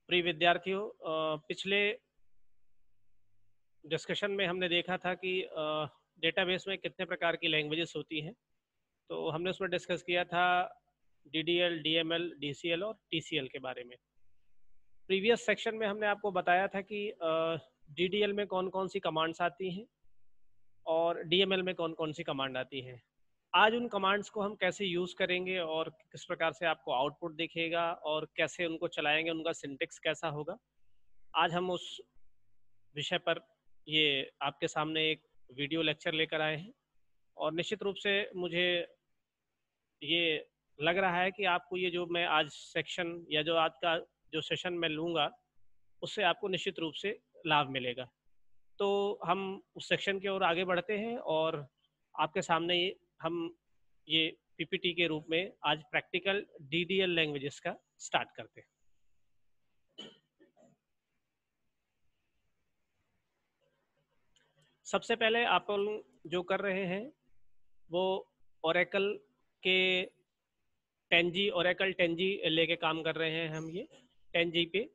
प्रिय विद्यार्थियों, पिछले डिस्कशन में हमने देखा था कि डेटाबेस में कितने प्रकार की लैंग्वेजेस होती हैं। तो हमने उसमें डिस्कस किया था DDL, DML, DCL और TCL के बारे में। प्रीवियस सेक्शन में हमने आपको बताया था कि DDL में कौन कौन सी कमांड्स आती हैं और DML में कौन कौन सी कमांड आती हैं। आज उन कमांड्स को हम कैसे यूज़ करेंगे और किस प्रकार से आपको आउटपुट दिखेगा और कैसे उनको चलाएंगे, उनका सिंटेक्स कैसा होगा, आज हम उस विषय पर ये आपके सामने एक वीडियो लेक्चर लेकर आए हैं। और निश्चित रूप से मुझे ये लग रहा है कि आपको ये जो मैं आज सेक्शन या जो आज का जो सेशन मैं लूँगा उससे आपको निश्चित रूप से लाभ मिलेगा। तो हम उस सेक्शन की ओर आगे बढ़ते हैं और आपके सामने हम ये PPT के रूप में आज प्रैक्टिकल DDL लैंग्वेजेस का स्टार्ट करते हैं। सबसे पहले आप जो कर रहे हैं वो ओरेकल के 10G ओरेकल 10G लेके काम कर रहे हैं हम ये 10G पे।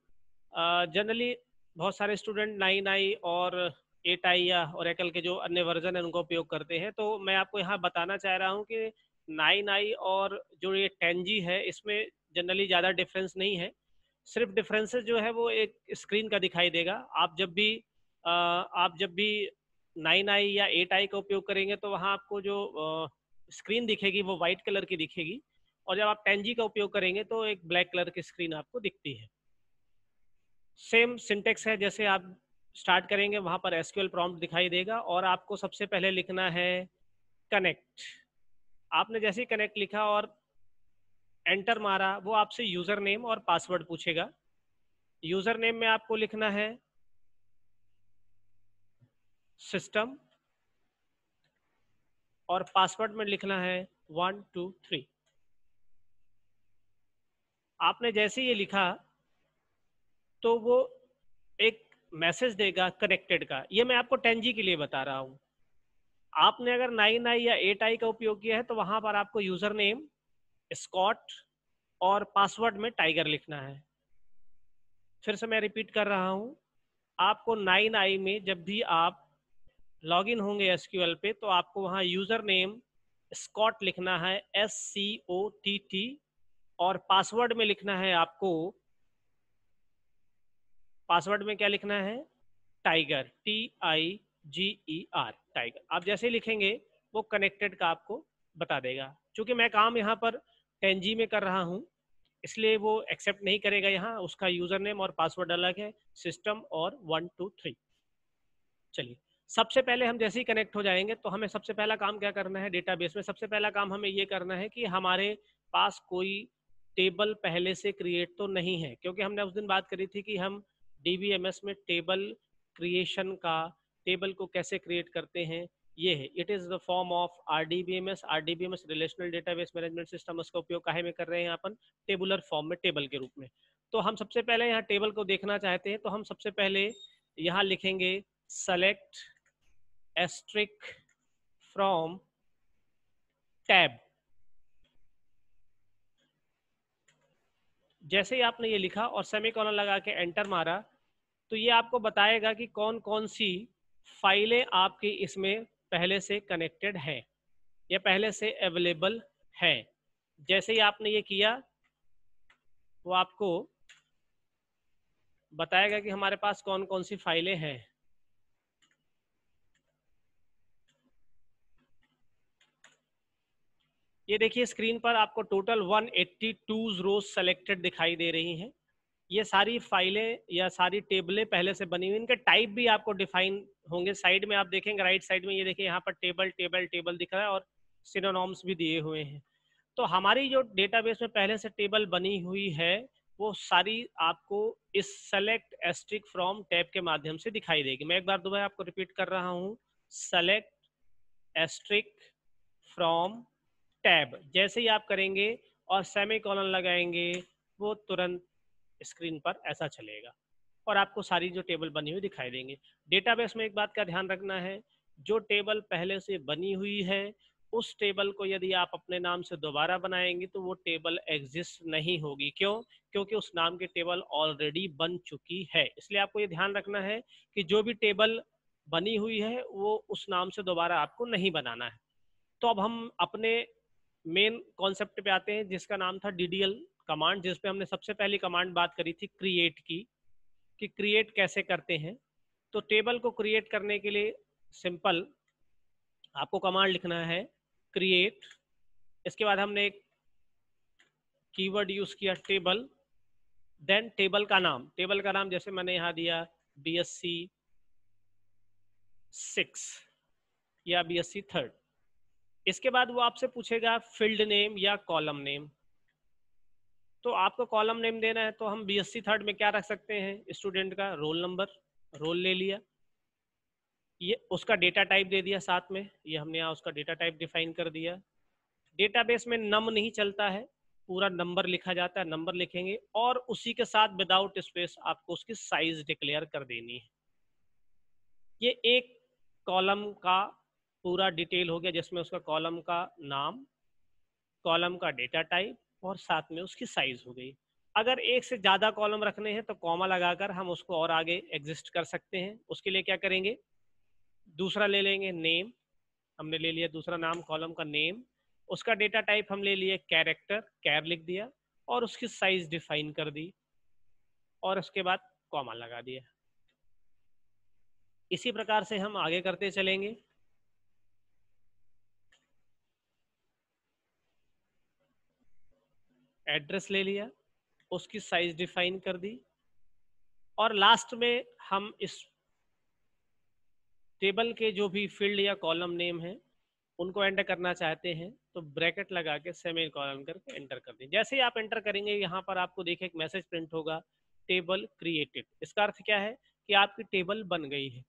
जनरली बहुत सारे स्टूडेंट 9i और 8i या ओरेकल के जो अन्य वर्जन है उनको उपयोग करते हैं। तो मैं आपको यहाँ बताना चाह रहा हूँ कि 9i और जो ये 10G है इसमें जनरली ज़्यादा डिफरेंस नहीं है। सिर्फ डिफरेंसेस जो है वो एक स्क्रीन का दिखाई देगा। आप जब भी 9i या 8i का उपयोग करेंगे तो वहाँ आपको जो स्क्रीन दिखेगी वो वाइट कलर की दिखेगी, और जब आप 10G का उपयोग करेंगे तो एक ब्लैक कलर की स्क्रीन आपको दिखती है। सेम सिंटेक्स है, जैसे आप स्टार्ट करेंगे वहाँ पर SQL प्रॉम्प्ट दिखाई देगा और आपको सबसे पहले लिखना है कनेक्ट। आपने जैसे ही कनेक्ट लिखा और एंटर मारा वो आपसे यूज़र नेम और पासवर्ड पूछेगा। यूज़र नेम में आपको लिखना है सिस्टम और पासवर्ड में लिखना है 1 2 3। आपने जैसे ये लिखा तो वो एक मैसेज देगा कनेक्टेड का। ये मैं आपको 10G के लिए बता रहा हूँ। आपने अगर 9i या 8i का उपयोग किया है तो वहां पर आपको यूजर नेम स्कॉट और पासवर्ड में टाइगर लिखना है। फिर से मैं रिपीट कर रहा हूँ, आपको 9i में जब भी आप लॉगिन होंगे SQL पे तो आपको वहां यूजर नेम स्कॉट लिखना है SCOTT, और पासवर्ड में लिखना है आपको, पासवर्ड में क्या लिखना है, टाइगर, TIGER, टाइगर। आप जैसे लिखेंगे वो कनेक्टेड का आपको बता देगा। क्योंकि मैं काम यहाँ पर 10G में कर रहा हूँ इसलिए वो एक्सेप्ट नहीं करेगा। यहाँ उसका यूजर नेम और पासवर्ड अलग है, सिस्टम और 1 2 3। चलिए, सबसे पहले हम जैसे ही कनेक्ट हो जाएंगे तो हमें सबसे पहला काम क्या करना है डेटाबेस में। सबसे पहला काम हमें ये करना है कि हमारे पास कोई टेबल पहले से क्रिएट तो नहीं है, क्योंकि हमने उस दिन बात करी थी कि हम DBMS में टेबल क्रिएशन का, टेबल को कैसे क्रिएट करते हैं, ये है। It is the form of RDBMS relational database management system. उसका उपयोग काहे में कर रहे हैं यहाँ पर, टेबुलर फॉर्म में, टेबल के रूप में। तो हम सबसे पहले यहाँ टेबल को देखना चाहते हैं तो हम सबसे पहले यहाँ लिखेंगे select asterisk from tab। जैसे ही आपने ये लिखा और सेमीकोलन लगा के एंटर मारा तो ये आपको बताएगा कि कौन कौन सी फाइलें आपकी इसमें पहले से कनेक्टेड है या पहले से अवेलेबल है। जैसे ही आपने ये किया वो आपको बताएगा कि हमारे पास कौन कौन सी फाइलें हैं। ये देखिए स्क्रीन पर आपको टोटल 182 रोज सेलेक्टेड दिखाई दे रही हैं। ये सारी फाइलें या सारी टेबलें पहले से बनी हुई, इनके टाइप भी आपको डिफाइन होंगे। साइड में आप देखेंगे, राइट साइड में ये देखिए यहाँ पर टेबल टेबल टेबल दिख रहा है और सिनोनिम्स भी दिए हुए हैं। तो हमारी जो डेटाबेस में पहले से टेबल बनी हुई है वो सारी आपको इस सेलेक्ट एस्ट्रिक फ्रॉम टैब के माध्यम से दिखाई देगी। मैं एक बार दोबारा आपको रिपीट कर रहा हूँ, सेलेक्ट एस्ट्रिक फ्रॉम टैब। जैसे ही आप करेंगे और सेमीकोलन लगाएंगे वो तुरंत स्क्रीन पर ऐसा चलेगा और आपको सारी जो टेबल बनी हुई दिखाई देंगे। डेटाबेस में एक बात का ध्यान रखना है, जो टेबल पहले से बनी हुई है उस टेबल को यदि आप अपने नाम से दोबारा बनाएंगे तो वो टेबल एग्जिस्ट नहीं होगी। क्यों? क्योंकि उस नाम की टेबल ऑलरेडी बन चुकी है। इसलिए आपको ये ध्यान रखना है कि जो भी टेबल बनी हुई है वो उस नाम से दोबारा आपको नहीं बनाना है। तो अब हम अपने मेन कॉन्सेप्ट पे आते हैं जिसका नाम था DDL कमांड, जिसपे हमने सबसे पहली कमांड बात करी थी क्रिएट की, कि क्रिएट कैसे करते हैं। तो टेबल को क्रिएट करने के लिए सिंपल आपको कमांड लिखना है क्रिएट, इसके बाद हमने एक कीवर्ड यूज किया टेबल, देन टेबल का नाम जैसे मैंने यहां दिया BSc 6 या BSc 3rd। इसके बाद वो आपसे पूछेगा फील्ड नेम या कॉलम नेम। तो आपको कॉलम नेम देना है तो हम BSc 3rd में क्या रख सकते हैं, स्टूडेंट का रोल नंबर, रोल ले लिया, ये उसका डेटा टाइप दे दिया साथ में, ये हमने यहाँ उसका डेटा टाइप डिफाइन कर दिया। डेटाबेस में नम नहीं चलता है, पूरा नंबर लिखा जाता है, नंबर लिखेंगे और उसी के साथ विदाउट स्पेस आपको उसकी साइज डिक्लेयर कर देनी है। ये एक कॉलम का पूरा डिटेल हो गया जिसमें उसका कॉलम का नाम, कॉलम का डेटा टाइप और साथ में उसकी साइज हो गई। अगर एक से ज्यादा कॉलम रखने हैं तो कॉमा लगाकर हम उसको और आगे एग्जिस्ट कर सकते हैं। उसके लिए क्या करेंगे, दूसरा ले लेंगे नेम, हमने ले लिया दूसरा नाम कॉलम का नेम, उसका डेटा टाइप हम ले लिए कैरेक्टर, कैर लिख दिया और उसकी साइज डिफाइन कर दी और उसके बाद कॉमा लगा दिया। इसी प्रकार से हम आगे करते चलेंगे। एड्रेस ले लिया, उसकी साइज डिफाइन कर दी और लास्ट में हम इस टेबल के जो भी फील्ड या कॉलम नेम है उनको एंटर करना चाहते हैं तो ब्रैकेट लगा के सेमी कॉलन करके एंटर कर दें। जैसे ही आप एंटर करेंगे यहाँ पर आपको देखिए एक मैसेज प्रिंट होगा टेबल क्रिएटेड। इसका अर्थ क्या है कि आपकी टेबल बन गई है।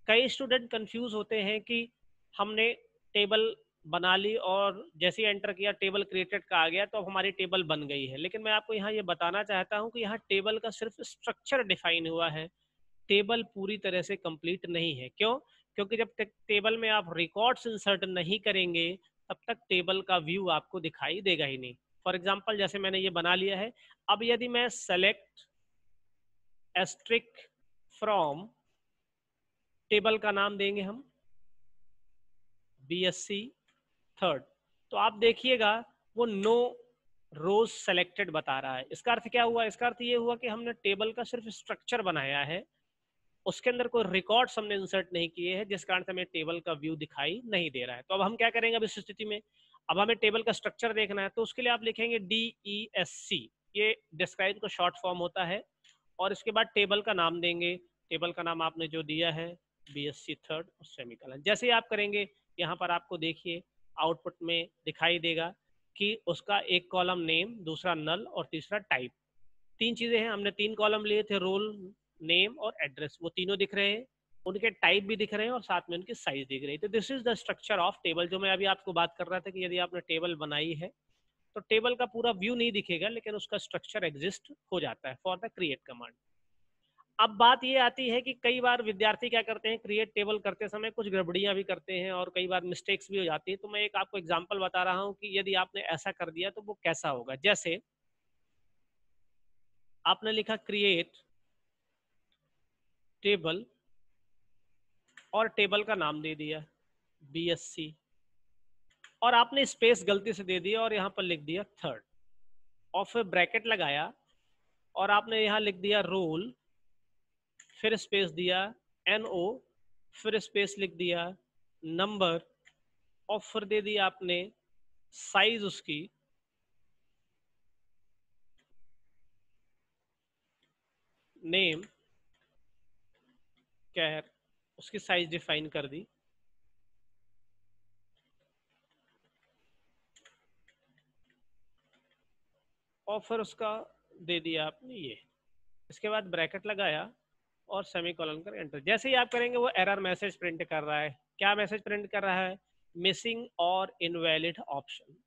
कई स्टूडेंट कंफ्यूज होते हैं कि हमने टेबल बना ली और जैसे ही एंटर किया टेबल क्रिएटेड का आ गया तो अब हमारी टेबल बन गई है। लेकिन मैं आपको यहाँ ये बताना चाहता हूँ कि यहाँ टेबल का सिर्फ स्ट्रक्चर डिफाइन हुआ है, टेबल पूरी तरह से कंप्लीट नहीं है। क्यों? क्योंकि जब तक टेबल में आप रिकॉर्ड्स इंसर्ट नहीं करेंगे तब तक टेबल का व्यू आपको दिखाई देगा ही नहीं। फॉर एग्जांपल जैसे मैंने ये बना लिया है, अब यदि मैं सेलेक्ट एस्ट्रिक फ्रॉम, टेबल का नाम देंगे हम BSc 3rd, तो आप देखिएगा वो नो रोज सेलेक्टेड बता रहा है। इसका अर्थ क्या हुआ, इसका अर्थ ये हुआ कि हमने टेबल का सिर्फ स्ट्रक्चर बनाया है, उसके अंदर कोई रिकॉर्ड्स हमने इंसर्ट नहीं किए हैं, जिस कारण से हमें टेबल का व्यू दिखाई नहीं दे रहा है। तो अब हम क्या करेंगे अब इस स्थिति में, अब हमें टेबल का स्ट्रक्चर देखना है तो उसके लिए आप लिखेंगे DESC, ये डिस्क्राइब का शॉर्ट फॉर्म होता है और इसके बाद टेबल का नाम देंगे। टेबल का नाम आपने जो दिया है BSc 3rd और सेमीकोलन। जैसे ही आप करेंगे यहाँ पर आपको देखिए आउटपुट में दिखाई देगा कि उसका एक कॉलम नेम, दूसरा नल और तीसरा टाइप, तीन चीजें हैं। हमने 3 कॉलम लिए थे, रोल, नेम और एड्रेस, वो तीनों दिख रहे हैं, उनके टाइप भी दिख रहे हैं और साथ में उनकी साइज दिख रही है। तो this is the structure of table, जो मैं अभी आपको बात कर रहा था कि यदि आपने टेबल बनाई है तो टेबल का पूरा व्यू नहीं दिखेगा लेकिन उसका स्ट्रक्चर एग्जिस्ट हो जाता है फॉर द क्रिएट कमांड। अब बात ये आती है कि कई बार विद्यार्थी क्या करते हैं, क्रिएट टेबल करते समय कुछ गड़बड़ियां भी करते हैं और कई बार मिस्टेक्स भी हो जाती है। तो मैं एक आपको एग्जांपल बता रहा हूं कि यदि आपने ऐसा कर दिया तो वो कैसा होगा। जैसे आपने लिखा क्रिएट टेबल और टेबल का नाम दे दिया BSc और आपने स्पेस गलती से दे दिया और यहाँ पर लिख दिया 3rd और फिर ब्रैकेट लगाया और आपने यहाँ लिख दिया रोल, फिर स्पेस दिया NO, फिर स्पेस लिख दिया नंबर और फिर दे दिया आपने साइज उसकी नेम कैर, उसकी साइज डिफाइन कर दी और फिर उसका दे दिया आपने ये। इसके बाद ब्रैकेट लगाया और सेमीकोलन कर एंटर। जैसे ही आप करेंगे वो एरर मैसेज प्रिंट कर रहा है। क्या मैसेज प्रिंट कर रहा है? मिसिंग और इनवैलिड ऑप्शन।